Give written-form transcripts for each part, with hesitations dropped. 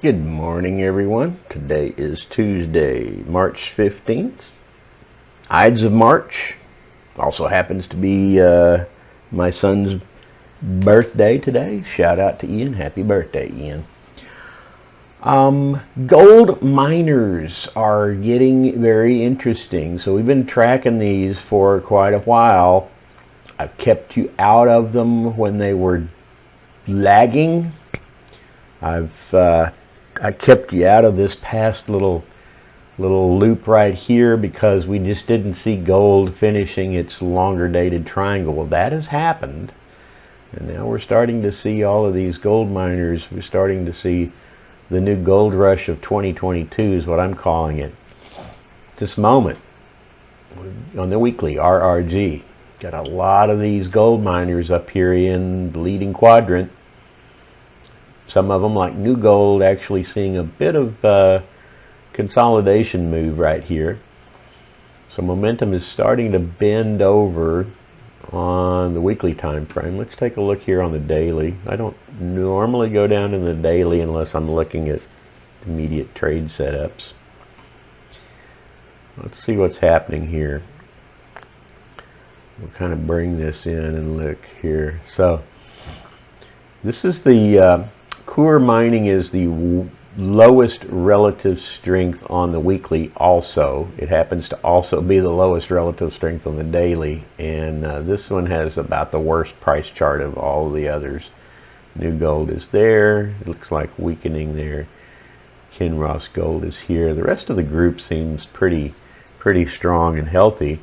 Good morning, everyone. Today is Tuesday, March 15th. Ides of March. Also happens to be my son's birthday today. Shout out to Ian. Happy birthday, Ian. Gold miners are getting very interesting. So we've been tracking these for quite a while. I've kept you out of them when they were lagging. I kept you out of this past little loop right here because we just didn't see gold finishing its longer dated triangle. Well, that has happened, and now we're starting to see all of these gold miners. We're starting to see the new gold rush of 2022 is what I'm calling it. This moment on the weekly RRG, got a lot of these gold miners up here in the leading quadrant. Some of them, like New Gold, actually seeing a bit of consolidation move right here. So momentum is starting to bend over on the weekly time frame. Let's take a look here on the daily. I don't normally go down in the daily unless I'm looking at immediate trade setups. Let's see what's happening here. We'll kind of bring this in and look here. So this is the Coeur mining is the lowest relative strength on the weekly also. It happens to also be the lowest relative strength on the daily, and this one has about the worst price chart of all of the others. New Gold is there. It looks like weakening there. Kinross Gold is here. The rest of the group seems pretty strong and healthy,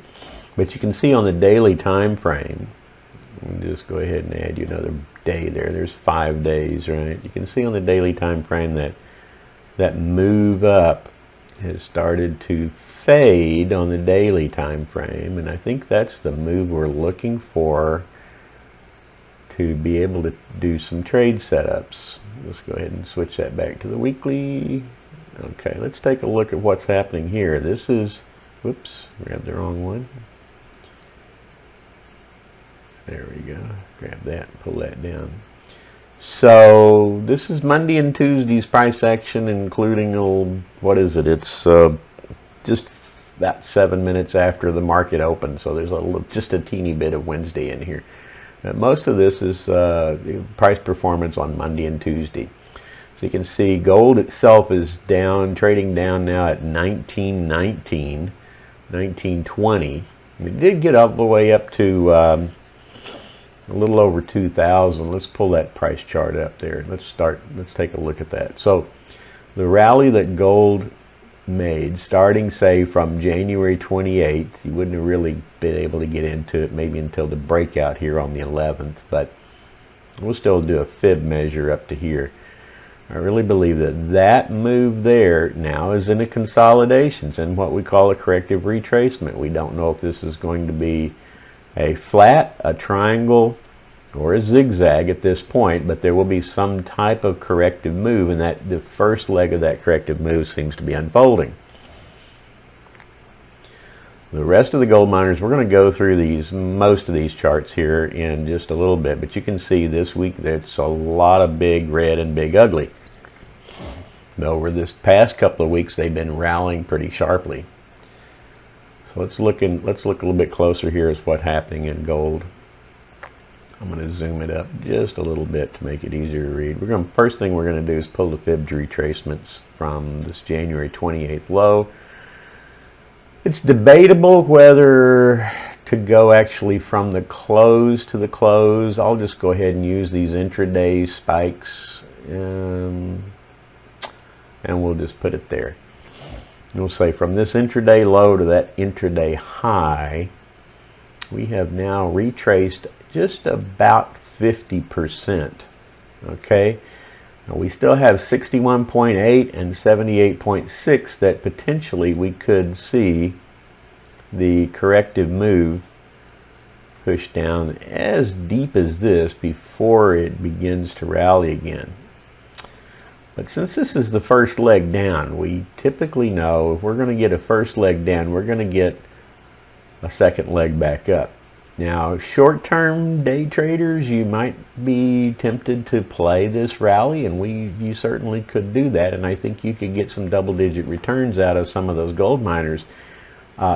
but you can see on the daily time frame, just go ahead and add you another day there. There's 5 days, right? You can see on the daily time frame that move up has started to fade on the daily time frame, and I think that's the move we're looking for to be able to do some trade setups. Let's go ahead and switch that back to the weekly. Okay, let's take a look at what's happening here. This is, whoops, grabbed the wrong one. There we go. Grab that and pull that down. So this is Monday and Tuesday's price action, including what is it? It's just about 7 minutes after the market opened. So there's just a teeny bit of Wednesday in here. Most of this is price performance on Monday and Tuesday. So you can see gold itself is down, trading down now at 1919, 1920. It did get all the way up to a little over 2,000. Let's pull that price chart up there. Let's take a look at that. So the rally that gold made, starting say from January 28th, you wouldn't have really been able to get into it maybe until the breakout here on the 11th, but we'll still do a fib measure up to here. I really believe that move there now is in a consolidation. It's in what we call a corrective retracement. We don't know if this is going to be a flat, a triangle, or a zigzag at this point, but there will be some type of corrective move, and that the first leg of that corrective move seems to be unfolding. The rest of the gold miners, we're going to go through most of these charts here in just a little bit, but you can see this week there's a lot of big red and big ugly. Over this past couple of weeks, they've been rallying pretty sharply. So let's look a little bit closer here as what's happening in gold. I'm going to zoom it up just a little bit to make it easier to read. First thing we're going to do is pull the fib retracements from this January 28th low. It's debatable whether to go actually from the close to the close. I'll just go ahead and use these intraday spikes, and we'll just put it there. We'll say from this intraday low to that intraday high, we have now retraced just about 50%. Okay, now we still have 61.8 and 78.6 that potentially we could see the corrective move push down as deep as this before it begins to rally again. But since this is the first leg down, we typically know if we're going to get a first leg down, we're going to get a second leg back up. Now, short-term day traders, you might be tempted to play this rally, and you certainly could do that, and I think you could get some double-digit returns out of some of those gold miners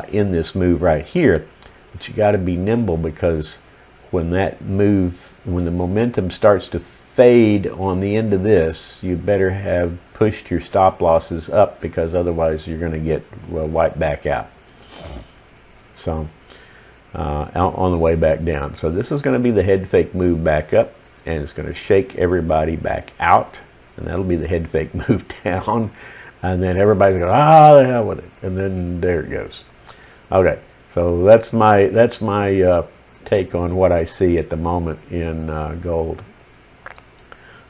in this move right here. But you got to be nimble, because when that move, when the momentum starts to fade on the end of this, you better have pushed your stop losses up, because otherwise you're going to get wiped back out. So out on the way back down. So this is going to be the head fake move back up, and it's going to shake everybody back out, and that'll be the head fake move down, and then everybody's going, the hell with it, and then there it goes. Okay, so that's my take on what I see at the moment in gold.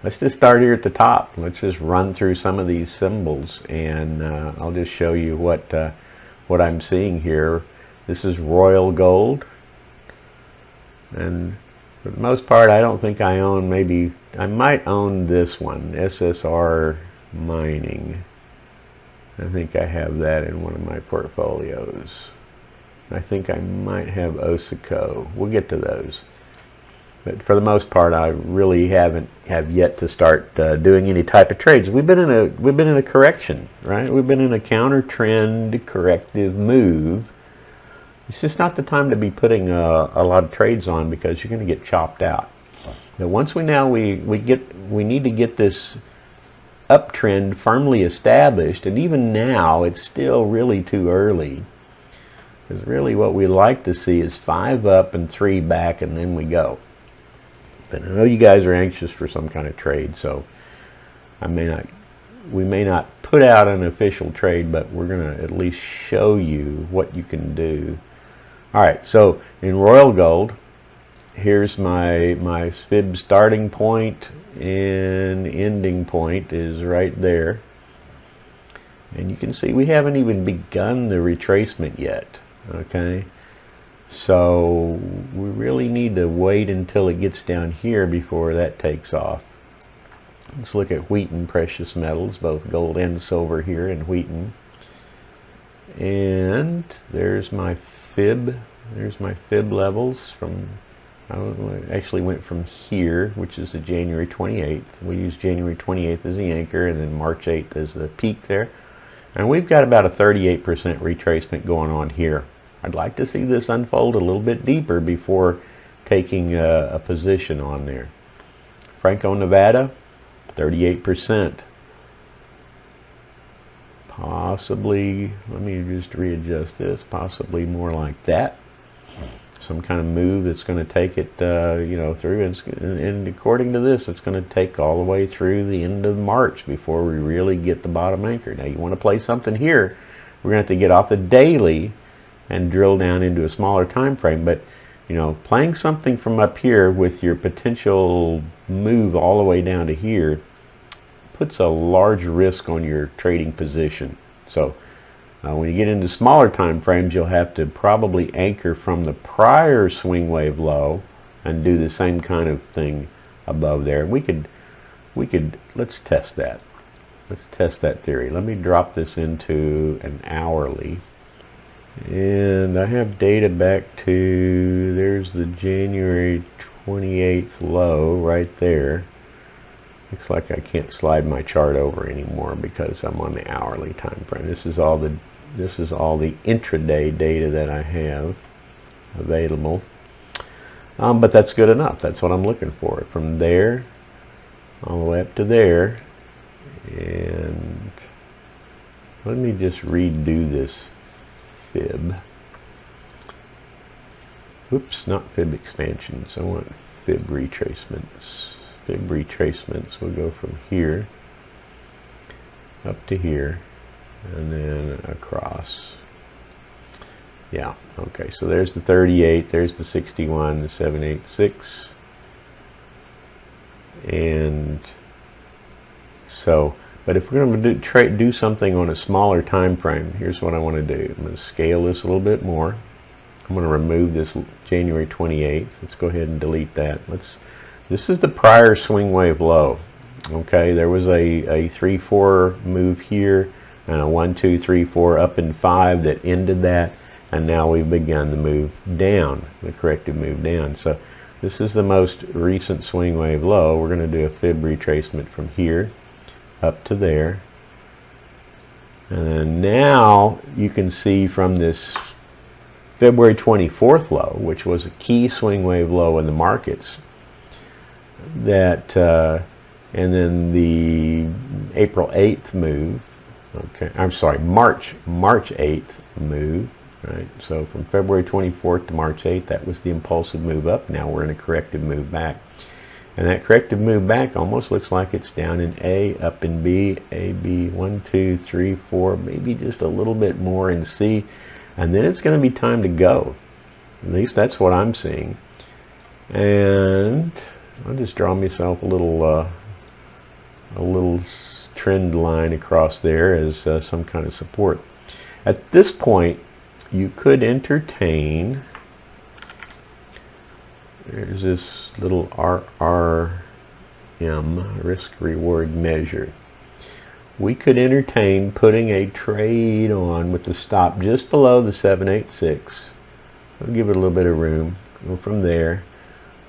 Let's just start here at the top. Let's just run through some of these symbols, and I'll just show you what I'm seeing here. This is Royal Gold, and for the most part I don't think I own, maybe I might own this one, SSR Mining. I think I have that in one of my portfolios. I think I might have Osako. We'll get to those. But for the most part, I really have yet to start doing any type of trades. We've been in a correction, right? We've been in a counter trend corrective move. It's just not the time to be putting a lot of trades on, because you're going to get chopped out. Now, once we need to get this uptrend firmly established, and even now it's still really too early, because really what we like to see is 5 up and 3 back, and then we go. But I know you guys are anxious for some kind of trade, so we may not put out an official trade, but we're going to at least show you what you can do. All right, so in Royal Gold, here's my fib starting point, and ending point is right there. And you can see we haven't even begun the retracement yet, okay? So we really need to wait until it gets down here before that takes off. Let's look at Wheaton precious metals, both gold and silver here in Wheaton. And there's my fib. There's my fib levels from, I actually went from here, which is the January 28th. We use January 28th as the anchor, and then March 8th as the peak there. And we've got about a 38% retracement going on here. I'd like to see this unfold a little bit deeper before taking a position on there. Franco-Nevada, 38%. Possibly, let me just readjust this, possibly more like that. Some kind of move that's going to take it through, and according to this, it's going to take all the way through the end of March before we really get the bottom anchor. Now, you want to play something here, we're going to have to get off the daily and drill down into a smaller time frame. But playing something from up here with your potential move all the way down to here puts a large risk on your trading position. So when you get into smaller time frames, you'll have to probably anchor from the prior swing wave low and do the same kind of thing above there. Let's test that. Let's test that theory. Let me drop this into an hourly. And I have data back to, there's the January 28th low right there. Looks like I can't slide my chart over anymore because I'm on the hourly time frame. This is all the intraday data that I have available. But that's good enough. That's what I'm looking for. From there all the way up to there. And let me just redo this fib. Oops, not fib expansions. I want fib retracements. Fib retracements will go from here up to here and then across. Yeah, okay, so there's the 38, there's the 61, the 786. And so, but if we're going to do something on a smaller time frame, here's what I want to do. I'm going to scale this a little bit more. I'm going to remove this January 28th. Let's go ahead and delete that. This is the prior swing wave low. Okay, there was a 3-4 move here and a 1, 2, 3, 4 up in 5 that ended that, and now we've begun the move down, the corrective move down. So this is the most recent swing wave low. We're going to do a fib retracement from here up to there. And then now you can see from this February 24th low, which was a key swing wave low in the markets, that and then the April 8th move, okay, I'm sorry, March 8th move, right? So from February 24th to March 8th, that was the impulsive move up. Now we're in a corrective move back. And that corrective move back almost looks like it's down in A, up in B, A, B, 1, 2, 3, 4, maybe just a little bit more in C. And then it's going to be time to go. At least that's what I'm seeing. And I'll just draw myself a little trend line across there as some kind of support. At this point, you could entertain, there's this little RRM, risk reward measure. We could entertain putting a trade on with the stop just below the 786. We'll give it a little bit of room. Go from there.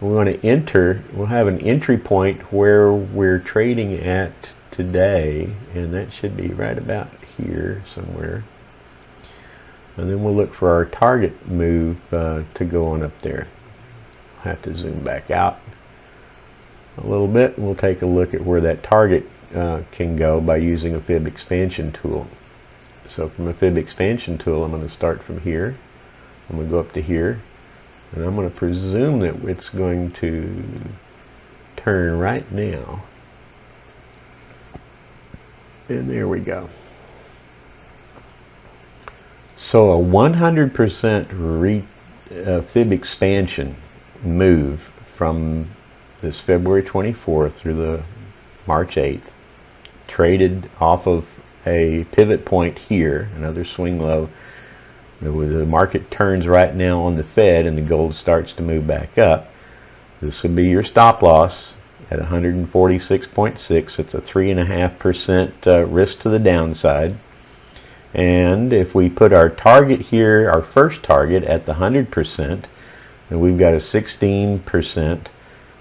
We want to enter, we'll have an entry point where we're trading at today, and that should be right about here somewhere. And then we'll look for our target move to go on up there. I'll have to zoom back out a little bit, and we'll take a look at where that target can go by using a fib expansion tool. So from a fib expansion tool, I'm going to start from here. I'm going to go up to here, and I'm going to presume that it's going to turn right now. And there we go. So a 100% fib expansion move from this February 24th through the March 8th, traded off of a pivot point here, another swing low. The market turns right now on the Fed and the gold starts to move back up. This would be your stop loss at 146.6. It's a 3.5% risk to the downside. And if we put our target here, our first target at the 100%, then we've got a 16%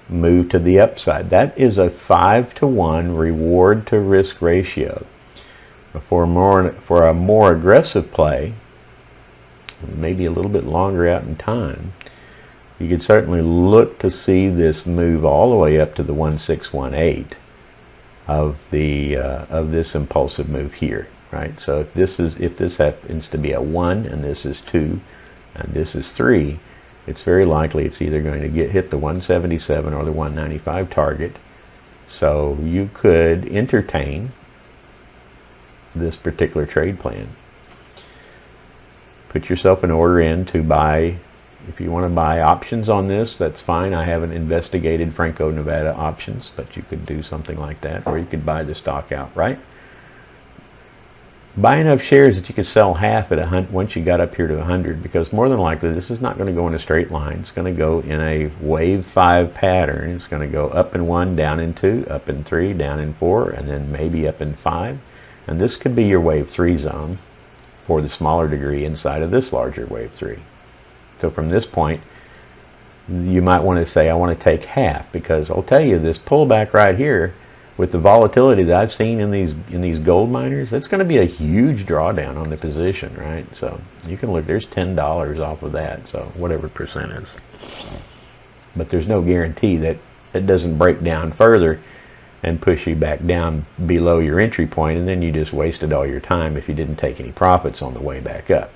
move to the upside. That is a 5-to-1 reward to risk ratio. For a more aggressive play, maybe a little bit longer out in time, you could certainly look to see this move all the way up to the 1618 of this impulsive move here, right? So if this happens to be a 1 and this is 2 and this is 3, it's very likely it's either going to hit the 177 or the 195 target. So you could entertain this particular trade plan. Put yourself an order in to buy. If you want to buy options on this, that's fine. I haven't investigated Franco-Nevada options, but you could do something like that, or you could buy the stock outright. Buy enough shares that you could sell half at once you got up here to 100, because more than likely this is not going to go in a straight line. It's going to go in a wave 5 pattern. It's going to go up in 1, down in 2, up in 3, down in 4, and then maybe up in 5. And this could be your wave 3 zone for the smaller degree inside of this larger wave 3. So from this point, you might want to say, I want to take half, because I'll tell you, this pullback right here, with the volatility that I've seen in these gold miners, that's going to be a huge drawdown on the position, right? So you can look, there's $10 off of that, so whatever percent is. But there's no guarantee that it doesn't break down further and push you back down below your entry point, and then you just wasted all your time if you didn't take any profits on the way back up.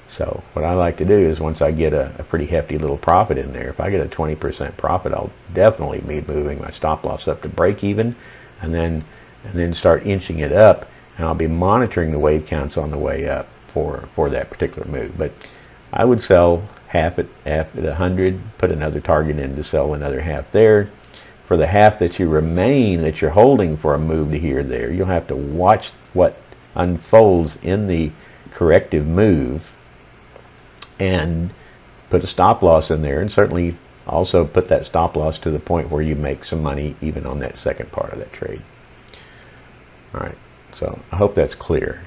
So what I like to do is, once I get a pretty hefty little profit in there, if I get a 20% profit, I'll definitely be moving my stop loss up to break even, and then start inching it up, and I'll be monitoring the wave counts on the way up for that particular move. But I would sell half at 100, put another target in to sell another half there. For the half that you remain, that you're holding for a move to here or there, you'll have to watch what unfolds in the corrective move and put a stop loss in there, and certainly also put that stop loss to the point where you make some money even on that second part of that trade. All right, so I hope that's clear.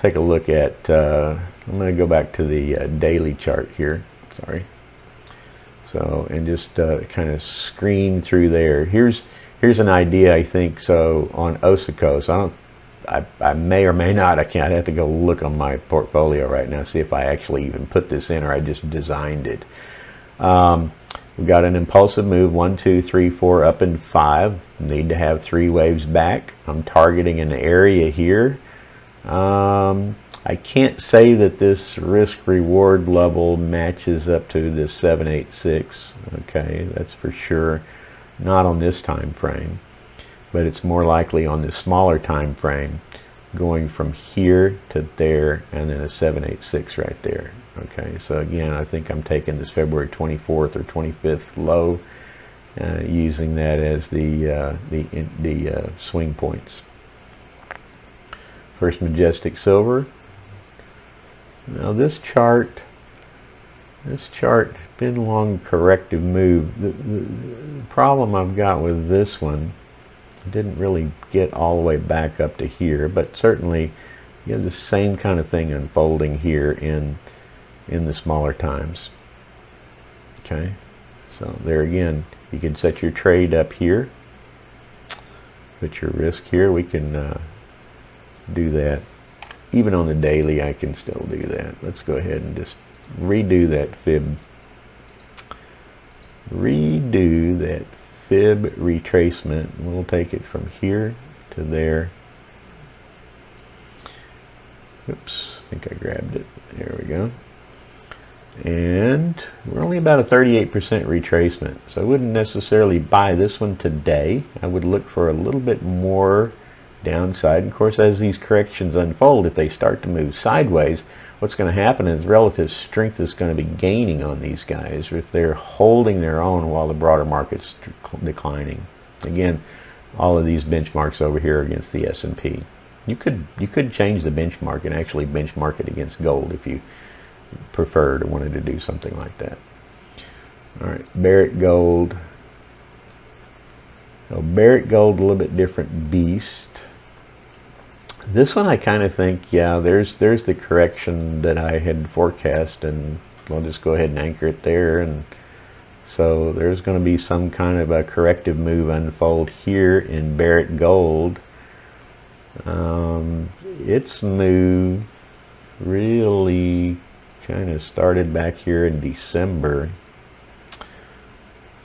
take a look at, I'm going to go back to the daily chart here. Sorry. So, and just kind of screen through there. Here's an idea, I think. So on Osako, so I may or may not, I'd have to go look on my portfolio right now, see if I actually even put this in or I just designed it. We've got an impulsive move, 1, 2, 3, 4, up and 5. Need to have 3 waves back. I'm targeting an area here. I can't say that this risk reward level matches up to this 786. Okay, that's for sure. Not on this time frame, but it's more likely on the smaller time frame, going from here to there, and then a 786 right there. Okay, so again, I think I'm taking this February 24th or 25th low, using that as the swing points. First Majestic Silver. Now this chart been a long corrective move. The problem I've got with this one, didn't really get all the way back up to here, but certainly you have the same kind of thing unfolding here in the smaller times. Okay, so there again, you can set your trade up here, put your risk here. We can do that. Even on the daily, I can still do that. Let's go ahead and just redo that fib. Redo that fib retracement. We'll take it from here to there. Oops, I think I grabbed it. There we go. And we're only about a 38% retracement. So I wouldn't necessarily buy this one today. I would look for a little bit more downside. And of course, as these corrections unfold, if they start to move sideways, what's going to happen is relative strength is going to be gaining on these guys if they're holding their own while the broader market's declining. Again, all of these benchmarks over here against the S&P. You could change the benchmark and actually benchmark it against gold if you preferred or wanted to do something like that. All right, Barrick Gold. So Barrick Gold, a little bit different beast. This one I kind of think, yeah, there's the correction that I had forecast, and I'll just go ahead and anchor it there. And so there's going to be some kind of a corrective move unfold here in Barrick Gold. Its move really kind of started back here in December,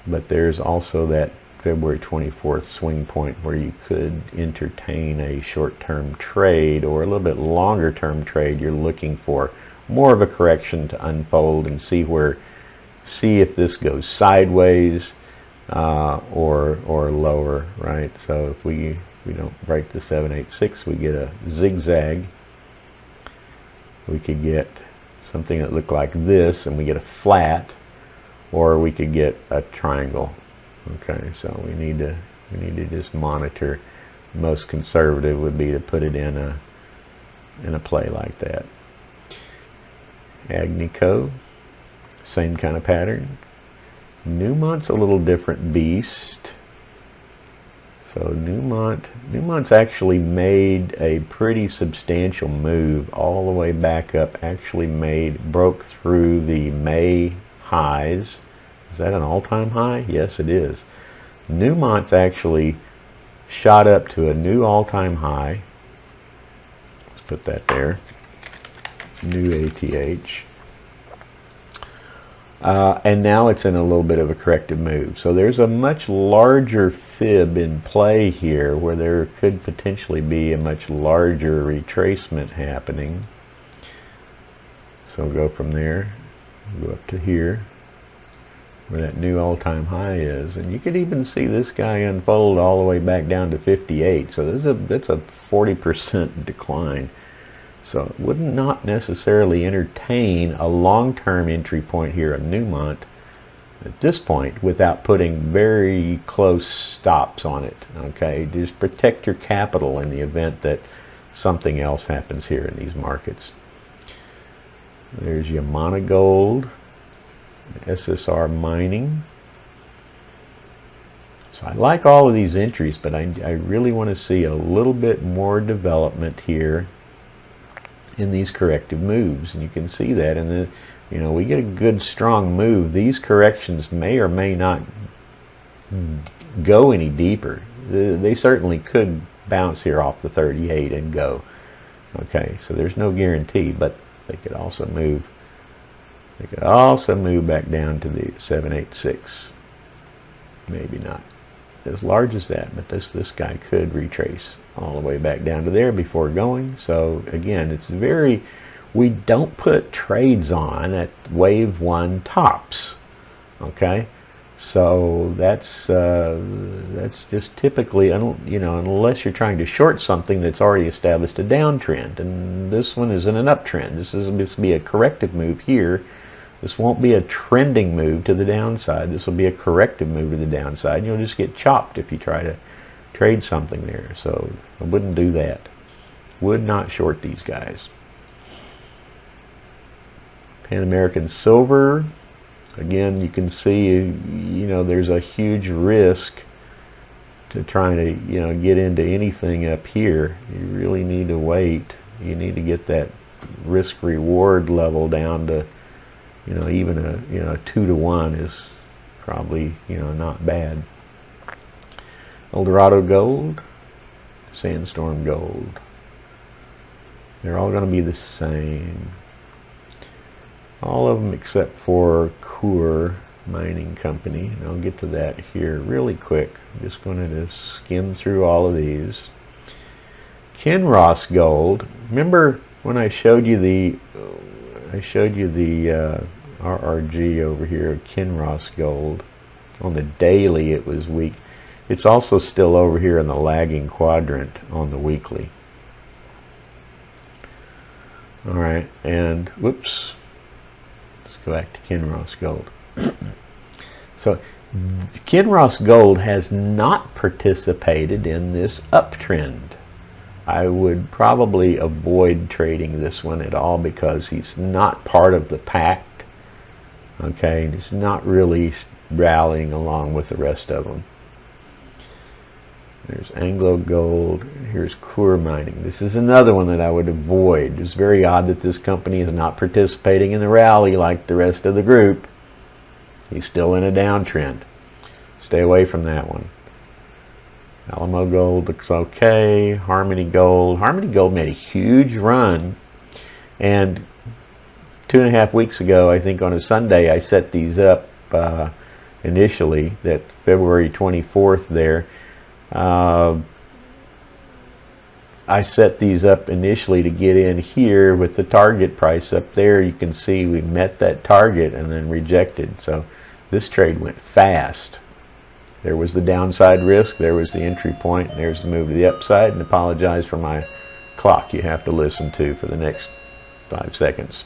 but there's also that February 24th swing point where you could entertain a short-term trade or a little bit longer-term trade. You're looking for more of a correction to unfold and see if this goes sideways or lower, right? So if we don't break the 786, we get a zigzag. We could get something that looked like this, and we get a flat, or we could get a triangle. Okay, so we need to just monitor. Most conservative would be to put it in a play like that. Agnico, same kind of pattern. Newmont's a little different beast. So Newmont's actually made a pretty substantial move all the way back up. Actually broke through the May highs. Is that an all-time high? Yes, it is. Newmont's actually shot up to a new all-time high. Let's put that there. New ATH. And now it's in a little bit of a corrective move. So there's a much larger fib in play here where there could potentially be a much larger retracement happening. So we'll go from there, go up to here where that new all-time high is, and you could even see this guy unfold all the way back down to 58. So that's a 40% decline. So it would not necessarily entertain a long-term entry point here at Newmont at this point without putting very close stops on it. Okay, just protect your capital in the event that something else happens here in these markets. There's Alamo Gold, SSR Mining. So I like all of these entries, but I really want to see a little bit more development here in these corrective moves, and you can see that. And then, you know, we get a good strong move. These corrections may or may not go any deeper. They certainly could bounce here off the 38 and go. Okay, so there's no guarantee, but they could also move. They could also move back down to the 786. Maybe not as large as that, but this guy could retrace all the way back down to there before going. So again, it's very, we don't put trades on at wave one tops. Okay, so that's just typically, you know, unless you're trying to short something that's already established a downtrend, and this one isn't an uptrend. This is supposed to be a corrective move here. This won't be a trending move to the downside. This will be a corrective move to the downside. You'll just get chopped if you try to trade something there. So I wouldn't do that. Would not short these guys. Pan American Silver. Again, you can see, you know, there's a huge risk to trying to, you know, get into anything up here. You really need to wait. You need to get that risk reward level down to, you know, even a, you know, 2 to 1 is probably, you know, not bad. Eldorado Gold, Sandstorm Gold. They're all going to be the same. All of them except for Coeur Mining Company. And I'll get to that here really quick. I'm just going to skim through all of these. Kinross Gold. Remember when I showed you the RRG over here, Kinross Gold. On the daily it was weak. It's also still over here in the lagging quadrant on the weekly. Alright, and whoops. Let's go back to Kinross Gold. So Kinross Gold has not participated in this uptrend. I would probably avoid trading this one at all because he's not part of the pack. Okay, and it's not really rallying along with the rest of them. There's Anglo Gold. Here's Coeur Mining. This is another one that I would avoid. It's very odd that this company is not participating in the rally like the rest of the group. He's still in a downtrend. Stay away from that one. Alamo Gold looks okay. Harmony Gold. Harmony Gold made a huge run, and 2.5 weeks ago, I think on a Sunday, I set these up initially, that February 24th there. I set these up initially to get in here with the target price up there. You can see we met that target and then rejected. So this trade went fast. There was the downside risk, there was the entry point, and there's the move to the upside. And apologize for my clock you have to listen to for the next 5 seconds.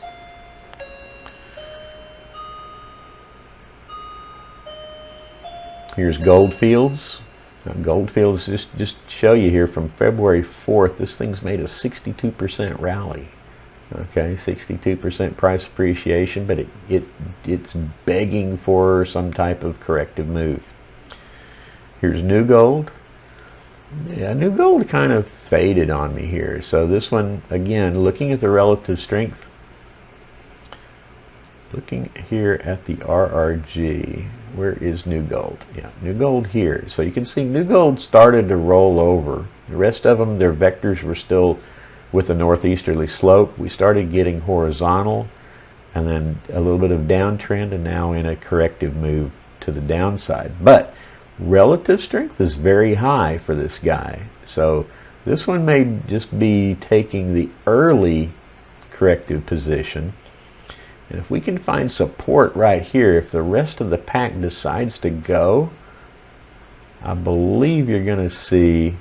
Here's Goldfields. Now, Goldfields, just show you here from February 4th, this thing's made a 62% rally. Okay, 62% price appreciation, but it's begging for some type of corrective move. Here's New Gold. Yeah, New Gold kind of faded on me here. So this one, again, looking at the relative strength, looking here at the RRG, where is New Gold? Yeah, New Gold here. So you can see New Gold started to roll over. The rest of them, their vectors were still with a northeasterly slope. We started getting horizontal and then a little bit of downtrend, and now in a corrective move to the downside. But relative strength is very high for this guy. So this one may just be taking the early corrective position. And if we can find support right here, if the rest of the pack decides to go, I believe you're going to see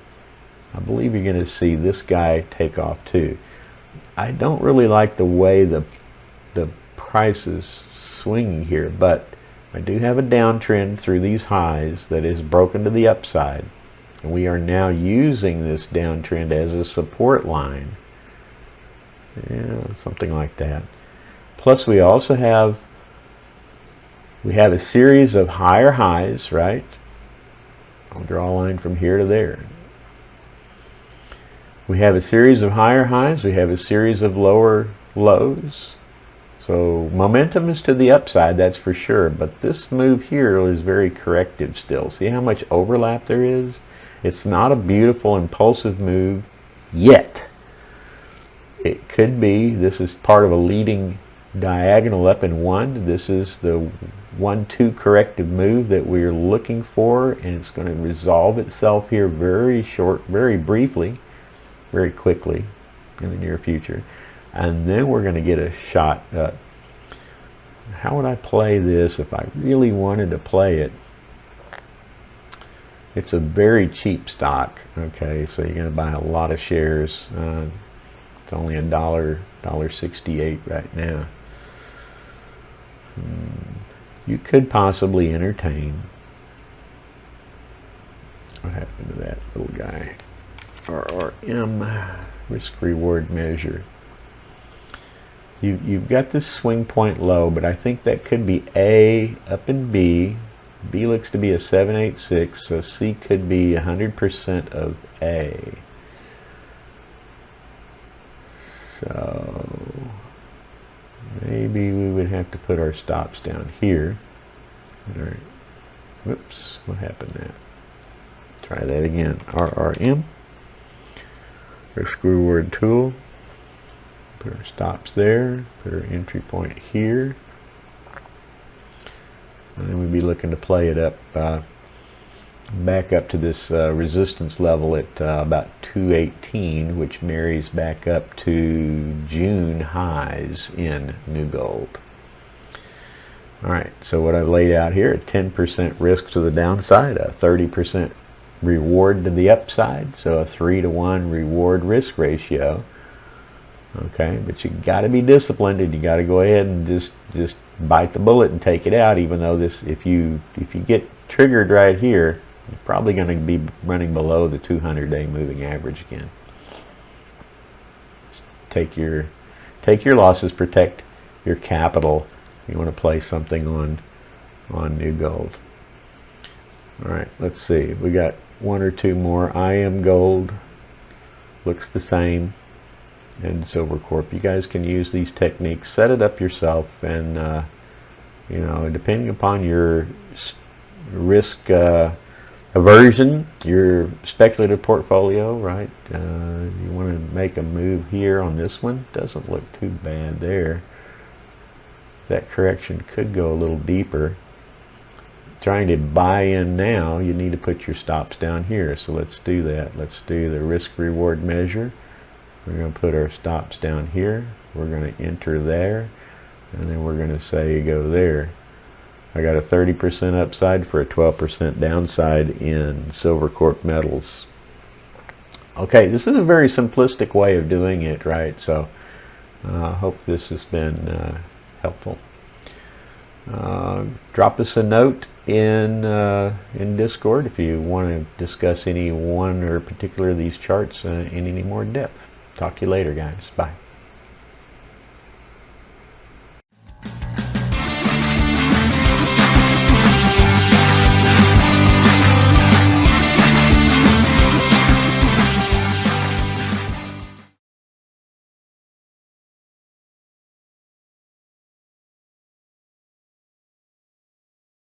this guy take off too. I don't really like the way the price is swinging here, but I do have a downtrend through these highs that is broken to the upside, and we are now using this downtrend as a support line. Yeah, something like that. Plus we also have a series of higher highs, right? I'll draw a line from here to there. We have a series of higher highs. We have a series of lower lows. So momentum is to the upside, that's for sure. But this move here is very corrective still. See how much overlap there is? It's not a beautiful, impulsive move yet. It could be. This is part of a leading diagonal up in one. This is the 1-2 corrective move that we're looking for, and it's going to resolve itself here very briefly, very quickly in the near future. And then we're going to get a shot up. How would I play this if I really wanted to play it? It's a very cheap stock. Okay, so you're going to buy a lot of shares. It's only $1.68 right now. You could possibly entertain. What happened to that little guy? RRM, risk reward measure. You've got this swing point low, but I think that could be A up in B. B looks to be a 786, so C could be 100% of A. So maybe we would have to put our stops down here. All right. Whoops, what happened there? Try that again. RRM, risk reward tool. Put our stops there, put our entry point here, and then we'd be looking to play it up, back up to this resistance level at about 218, which marries back up to June highs in new gold. All right, so what I've laid out here, a 10% risk to the downside, a 30% reward to the upside, so a 3-to-1 reward risk ratio. Okay, but you got to be disciplined, and you got to go ahead and just bite the bullet and take it out. Even though this, if you get triggered right here, you're probably going to be running below the 200-day moving average again. Just take your losses, protect your capital. You want to play something on new gold. All right, let's see. We got one or two more. Alamo Gold looks the same. And Silver Corp. You guys can use these techniques, set it up yourself, and you know, depending upon your risk aversion, your speculative portfolio, right? You want to make a move here on this one. Doesn't look too bad there. That correction could go a little deeper. Trying to buy in now, you need to put your stops down here. So let's do that. Let's do the risk reward measure. We're going to put our stops down here. We're going to enter there, and then we're going to say go there. I got a 30% upside for a 12% downside in Silver Corp metals. Okay, this is a very simplistic way of doing it, right? So I hope this has been helpful. Drop us a note in Discord if you want to discuss any one or particular of these charts in any more depth. Talk to you later, guys. Bye.